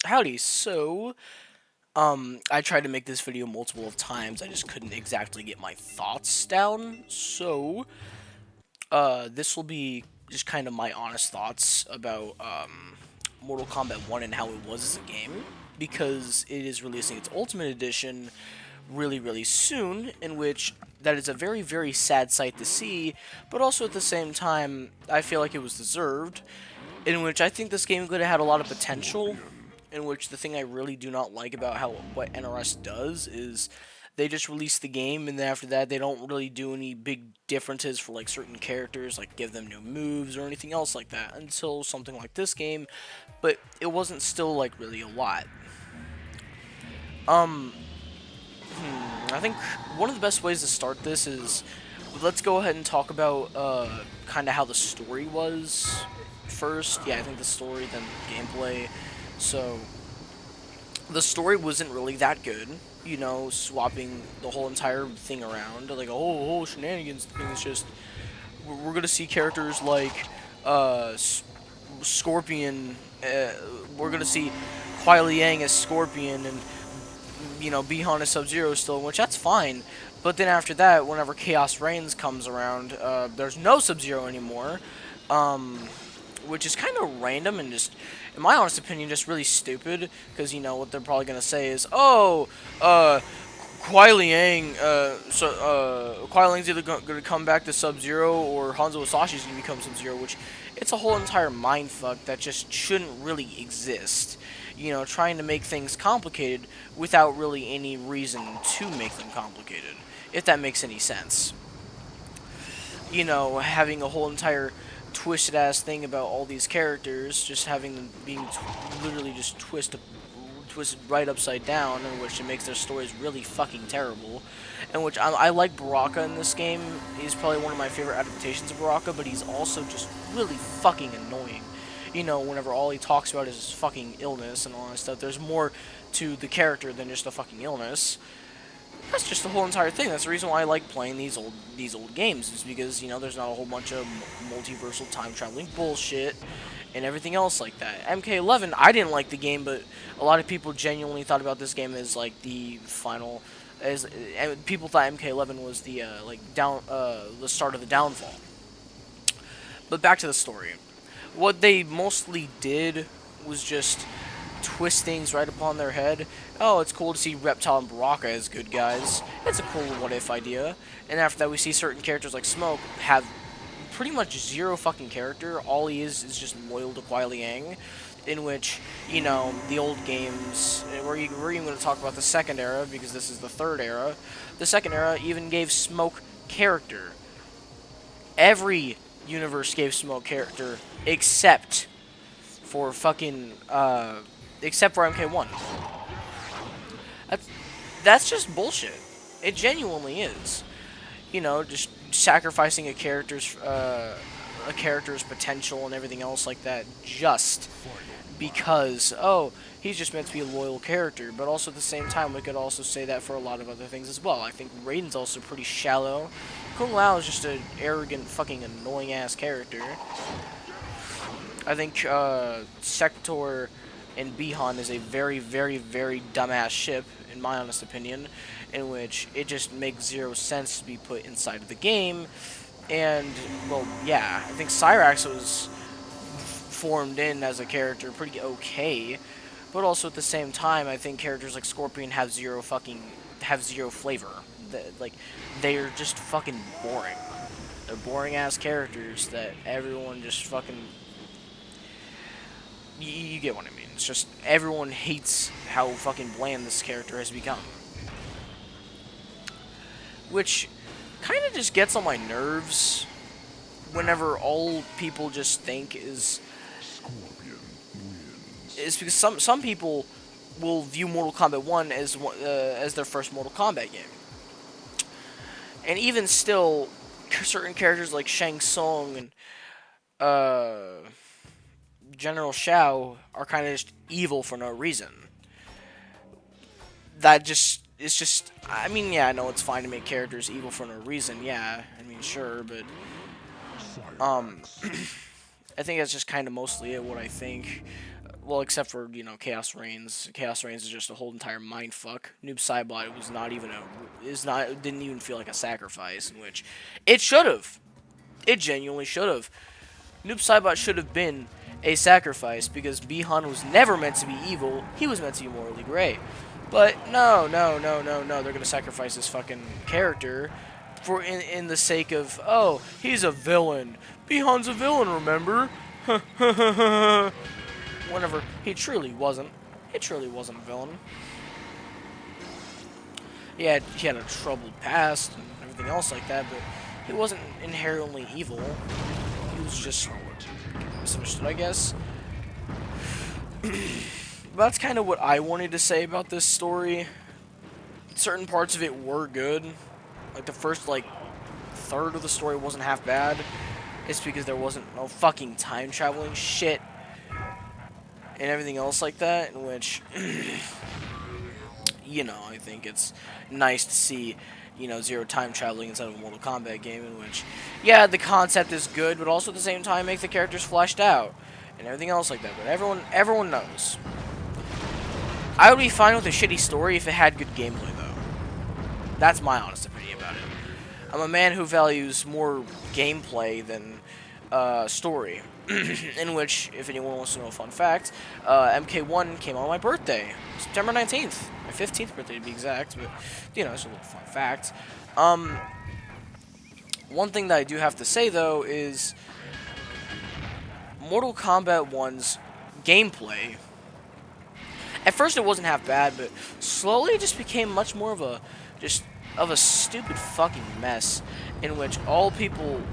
Howdy. I tried to make this video multiple of times. I just couldn't exactly get my thoughts down. This will be just kind of my honest thoughts about Mortal Kombat 1 and how it was as a game, because it is releasing its Ultimate Edition really, really soon, in which that is a very, very sad sight to see, but also at the same time, I feel like it was deserved, in which I think this game could have had a lot of potential, in which the thing I really do not like about what NRS does is they just release the game, and then after that they don't really do any big differences for like certain characters, like give them new moves or anything else like that, until something like this game, but it wasn't still like really a lot. Um, I think one of the best ways to start this is, let's go ahead and talk about kind of how the story was first. Yeah, I think the story, then gameplay. So the story wasn't really that good. You know, swapping the whole entire thing around, like a whole shenanigans thing. Is just we're gonna see characters like Scorpion. We're gonna see Kuai Liang as Scorpion, and Bihan as Sub-Zero still, which that's fine. But then after that, whenever Chaos Reigns comes around, there's no Sub-Zero anymore, um, which is kind of random and just, in my honest opinion, just really stupid. Because what they're probably gonna say is, oh, Kuai Liang, Kuai Liang's either gonna come back to Sub-Zero or Hanzo Asashi's gonna become Sub-Zero, which it's a whole entire mindfuck that just shouldn't really exist. Trying to make things complicated without really any reason to make them complicated, if that makes any sense. Having a whole entire twisted ass thing about all these characters, just having them being literally just twisted right upside down, in which it makes their stories really fucking terrible. In which I like Baraka in this game. He's probably one of my favorite adaptations of Baraka, but he's also just really fucking annoying. Whenever all he talks about is his fucking illness and all that stuff, there's more to the character than just a fucking illness. That's just the whole entire thing. That's the reason why I like playing these old games, is because there's not a whole bunch of multiversal time traveling bullshit and everything else like that. MK11, I didn't like the game, but a lot of people genuinely thought about this game as like the final, as people thought MK11 was the the start of the downfall. But back to the story. What they mostly did was just twist things right upon their head. Oh, it's cool to see Reptile and Baraka as good guys. It's a cool what-if idea. And after that, we see certain characters like Smoke have pretty much zero fucking character. All he is just loyal to Kuai Liang, in which, the old games, we're even going to talk about the second era, because this is the third era. The second era even gave Smoke character. Every universe gave Smoke character, for fucking, except for MK1. That's, that's just bullshit. It genuinely is. Just sacrificing a character's potential and everything else like that, just because, oh, he's just meant to be a loyal character. But also at the same time, we could also say that for a lot of other things as well. I think Raiden's also pretty shallow. Kung Lao is just an arrogant, fucking annoying ass character. I think Sector and Bihan is a very, very, very dumbass ship, in my honest opinion, in which it just makes zero sense to be put inside of the game. And, well, yeah, I think Cyrax was formed in as a character pretty okay, but also at the same time, I think characters like Scorpion have zero flavor. Like, they're just fucking boring. They're boring ass characters that everyone just fucking, you get what I mean. It's just everyone hates how fucking bland this character has become, which kind of just gets on my nerves whenever all people just think is because some people will view Mortal Kombat 1 as their first Mortal Kombat game. And even still, certain characters like Shang Tsung and General Shao are kind of just evil for no reason. It's just, I mean, yeah, I know it's fine to make characters evil for no reason, yeah, I mean, sure, but, I think that's just kind of mostly it, what I think. well, except for, Chaos Reigns. Chaos Reigns is just a whole entire mind fuck. Noob Saibot was not even didn't even feel like a sacrifice, in which it should have. It genuinely should have. Noob Saibot should have been a sacrifice because Bihan was never meant to be evil. He was meant to be morally gray. But no, no, no, no, no. They're gonna sacrifice this fucking character for in the sake of, oh, he's a villain. Bihan's a villain, remember? Whenever he truly wasn't. He truly wasn't a villain. He had a troubled past and everything else like that, but he wasn't inherently evil. He was just misunderstood, I guess. That's kind of what I wanted to say about this story. Certain parts of it were good. Like, the first, third of the story wasn't half bad. It's because there wasn't no fucking time traveling shit and everything else like that, in which, I think it's nice to see, zero time traveling inside of a Mortal Kombat game, in which, yeah, the concept is good, but also at the same time make the characters fleshed out and everything else like that. But everyone knows. I would be fine with a shitty story if it had good gameplay, though. That's my honest opinion about it. I'm a man who values more gameplay than story. In which, if anyone wants to know a fun fact, MK1 came on my birthday, September 19th. My 15th birthday to be exact, but, it's a little fun fact. One thing that I do have to say, though, is Mortal Kombat 1's gameplay. At first, it wasn't half bad, but slowly it just became much more of a stupid fucking mess, in which all people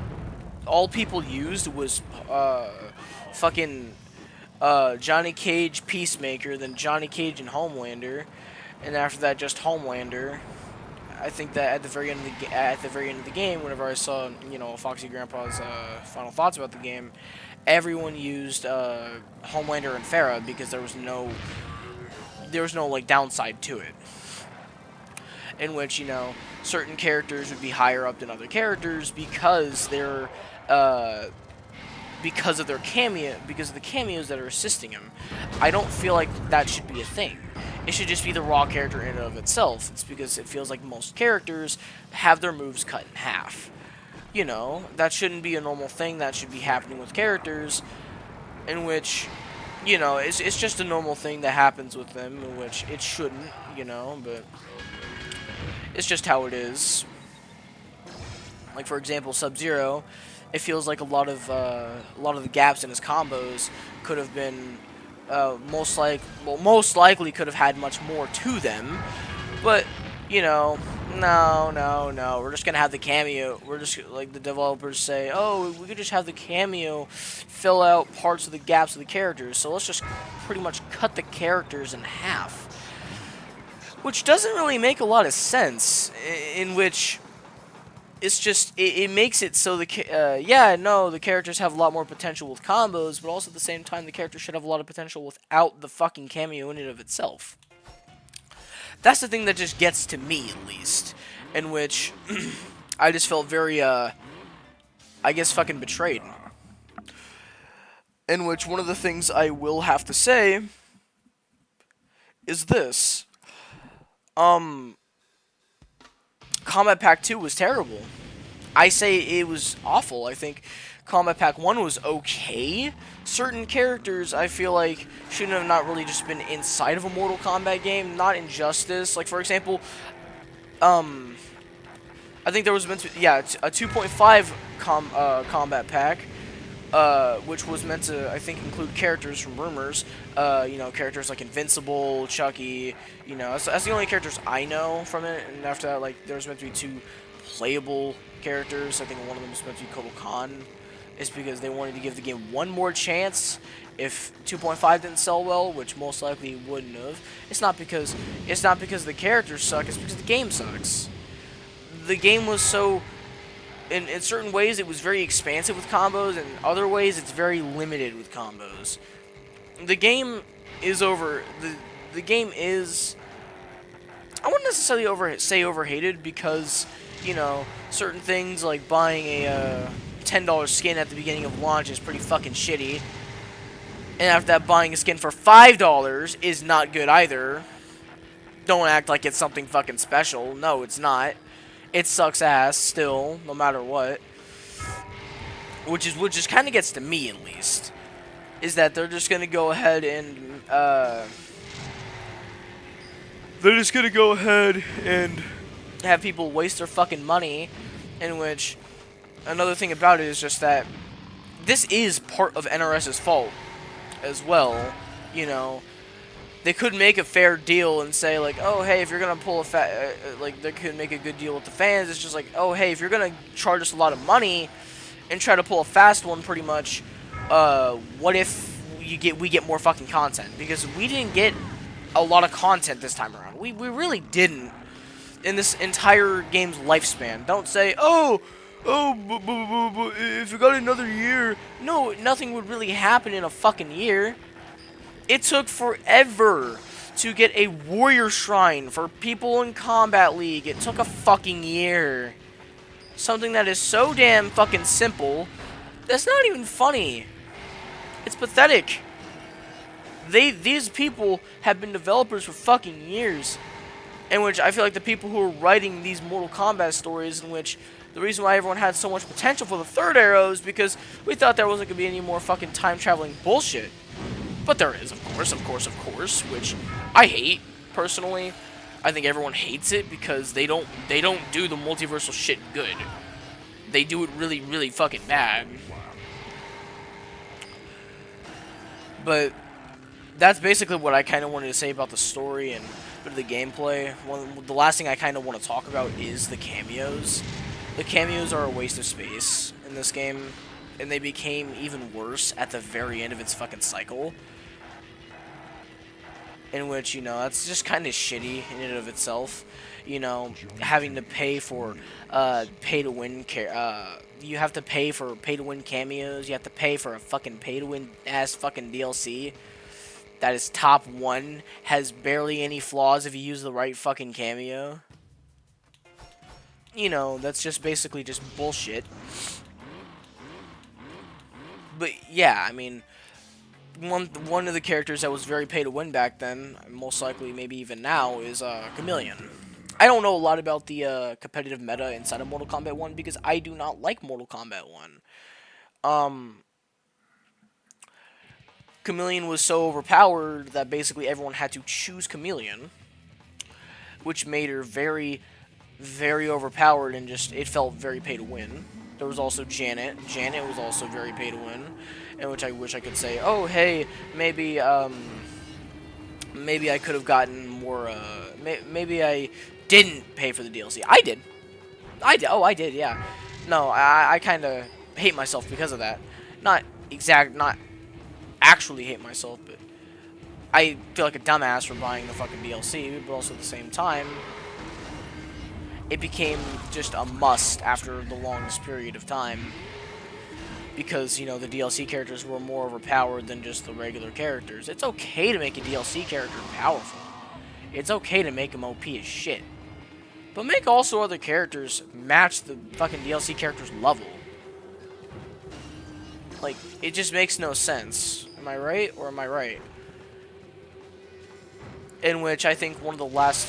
used was fucking Johnny Cage Peacemaker, then Johnny Cage and Homelander, and after that just Homelander. I think that at the very end of the game, whenever I saw Foxy Grandpa's final thoughts about the game, everyone used Homelander and Farah because there was no downside to it. In which, certain characters would be higher up than other characters because they're because of the cameos that are assisting him. I don't feel like that should be a thing. It should just be the raw character in and of itself. It's because it feels like most characters have their moves cut in half. That shouldn't be a normal thing. That should be happening with characters, in which, it's just a normal thing that happens with them, in which it shouldn't, but it's just how it is. Like, for example, Sub-Zero, it feels like a lot of the gaps in his combos could have been most likely could have had much more to them, but no, we're just gonna have the cameo. We're just like the developers say, oh, we could just have the cameo fill out parts of the gaps of the characters, so let's just pretty much cut the characters in half, which doesn't really make a lot of sense. In which it's just it makes it so the characters have a lot more potential with combos, but also at the same time the character should have a lot of potential without the fucking cameo in and of itself. That's the thing that just gets to me, at least, in which I just felt very fucking betrayed. In which one of the things I will have to say is this. Combat Pack 2 was terrible. I say it was awful. I think Combat Pack 1 was okay. Certain characters, I feel like, shouldn't have not really just been inside of a Mortal Kombat game. Not Injustice. Like, for example, I think there was meant to, a 2.5 Combat Pack, which was meant to, I think, include characters from Rumors. Characters like Invincible, Chucky, that's the only characters I know from it. And after that, there was meant to be 2 playable characters. I think one of them was meant to be Kotal Khan. It's because they wanted to give the game one more chance if 2.5 didn't sell well, which most likely wouldn't have. It's not because the characters suck, it's because the game sucks. The game was so, in certain ways it was very expansive with combos, and in other ways it's very limited with combos. The game is the game is, I wouldn't necessarily say overhated, because certain things like buying a $10 skin at the beginning of launch is pretty fucking shitty. And after that, buying a skin for $5 is not good either. Don't act like it's something fucking special. No, it's not. It sucks ass still, no matter what. Which kind of gets to me, at least. Is that they're just gonna go ahead and, they're just gonna go ahead and have people waste their fucking money. In which, another thing about it is just that this is part of NRS's fault as well. You know, they could make a fair deal and say like, oh hey, if you're gonna pull a like they could make a good deal with the fans. It's just like, oh hey, if you're gonna charge us a lot of money and try to pull a fast one, pretty much, what if we get more fucking content? Because we didn't get a lot of content this time around. We really didn't in this entire game's lifespan. Don't say, oh, if you got another year. No, nothing would really happen in a fucking year. It took forever to get a warrior shrine for people in Combat League. It took a fucking year. Something that is so damn fucking simple, that's not even funny. It's pathetic. These people have been developers for fucking years. In which I feel like the people who are writing these Mortal Kombat stories, in which the reason why everyone had so much potential for the third arrow is because we thought there wasn't going to be any more fucking time-traveling bullshit. But there is, of course, which I hate, personally. I think everyone hates it because they don't do the multiversal shit good. They do it really, really fucking bad. But that's basically what I kind of wanted to say about the story and a bit of the gameplay. The last thing I kind of want to talk about is the cameos. The cameos are a waste of space in this game, and they became even worse at the very end of its fucking cycle. In which, you know, that's just kind of shitty in and of itself. You know, having to pay for pay-to-win you have to pay for pay-to-win cameos. You have to pay for a fucking pay-to-win ass fucking DLC that is top 1, has barely any flaws if you use the right fucking cameo. You know, that's just basically just bullshit. But yeah, I mean, one of the characters that was very pay to win back then, most likely maybe even now, is Chameleon. I don't know a lot about the competitive meta inside of Mortal Kombat 1 because I do not like Mortal Kombat 1. Chameleon was so overpowered that basically everyone had to choose Chameleon, which made her very, very overpowered, and just it felt very pay to win. There was also Janet. Janet was also very pay to win, in which I wish I could say, oh hey, maybe maybe I could have gotten more. Maybe I didn't pay for the DLC. I did. Oh, I did. Yeah. No, I kind of hate myself because of that. Not actually hate myself, but I feel like a dumbass for buying the fucking DLC, but also at the same time, it became just a must after the longest period of time. Because, you know, the DLC characters were more overpowered than just the regular characters. It's okay to make a DLC character powerful. It's okay to make them OP as shit. But make also other characters match the fucking DLC character's level. Like, it just makes no sense. Am I right, or am I right? In which I think one of the last,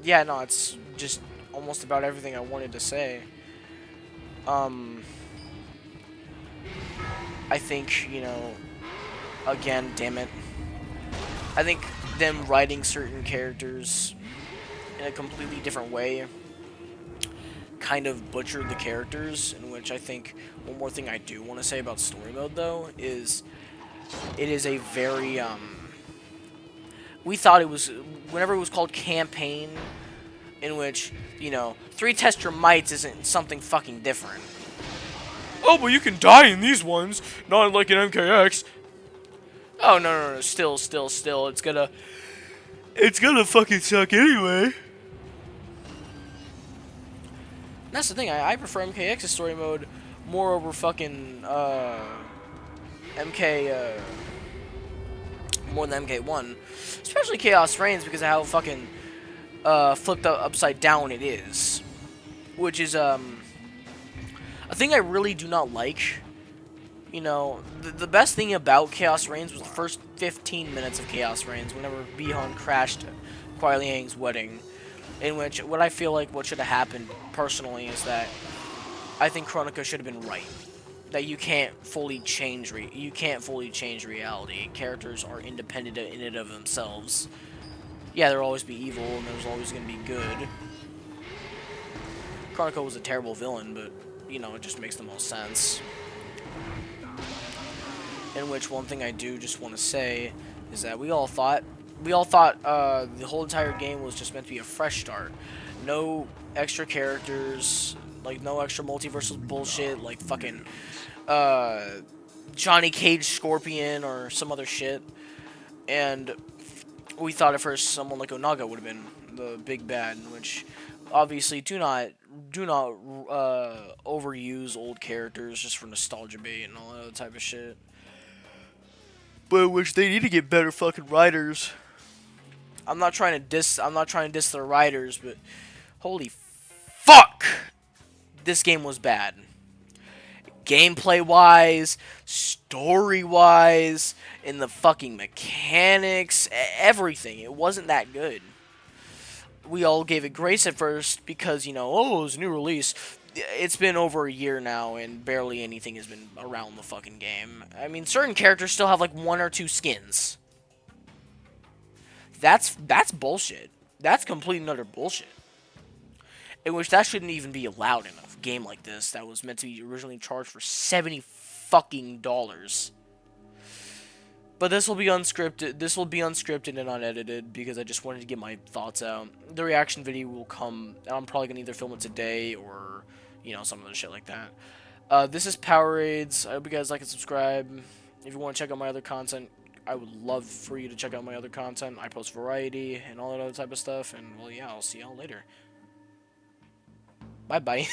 yeah, no, it's just almost about everything I wanted to say. I think, you know, again, damn it. I think them writing certain characters in a completely different way kind of butchered the characters, in which I think one more thing I do want to say about story mode, though, is it is a very, we thought it was, whenever it was called campaign, in which, you know, 3 test your mights isn't something fucking different. Oh, but you can die in these ones, not like in MKX. Oh, no, still, it's gonna fucking suck anyway. That's the thing, I prefer MKX's story mode more over fucking, more than MK1. Especially Chaos Reigns because of how fucking, flipped upside down it is. Which is, a thing I really do not like. You know, the best thing about Chaos Reigns was the first 15 minutes of Chaos Reigns whenever Bihan crashed Kuai Liang's wedding, in which what I feel like what should have happened personally is that I think Chronica should have been right. That you can't fully change reality. Characters are independent in and of themselves. Yeah, there'll always be evil and there's always going to be good. Chronica was a terrible villain, but you know, it just makes the most sense. In which one thing I do just want to say is that we all thought the whole entire game was just meant to be a fresh start. No extra characters, like no extra multiversal bullshit, like fucking uh, Johnny Cage Scorpion or some other shit. And we thought at first someone like Onaga would have been the big bad, which obviously do not overuse old characters just for nostalgia bait and all that other type of shit. But which they need to get better fucking writers. I'm not trying to diss the writers, but holy fuck, this game was bad. Gameplay wise, story wise, in the fucking mechanics, everything. It wasn't that good. We all gave it grace at first because, you know, oh, it was a new release. It's been over a year now and barely anything has been around the fucking game. I mean, certain characters still have like one or two skins. That's bullshit. That's complete and utter bullshit. In which that shouldn't even be allowed in a game like this that was meant to be originally charged for $70 fucking dollars. But this will be unscripted. This will be unscripted and unedited because I just wanted to get my thoughts out. The reaction video will come. I'm probably gonna either film it today or, you know, some other shit like that. This is Powerades. I hope you guys like and subscribe. If you want to check out my other content, I would love for you to check out my other content. I post variety and all that other type of stuff. And well, yeah, I'll see y'all later. Bye bye.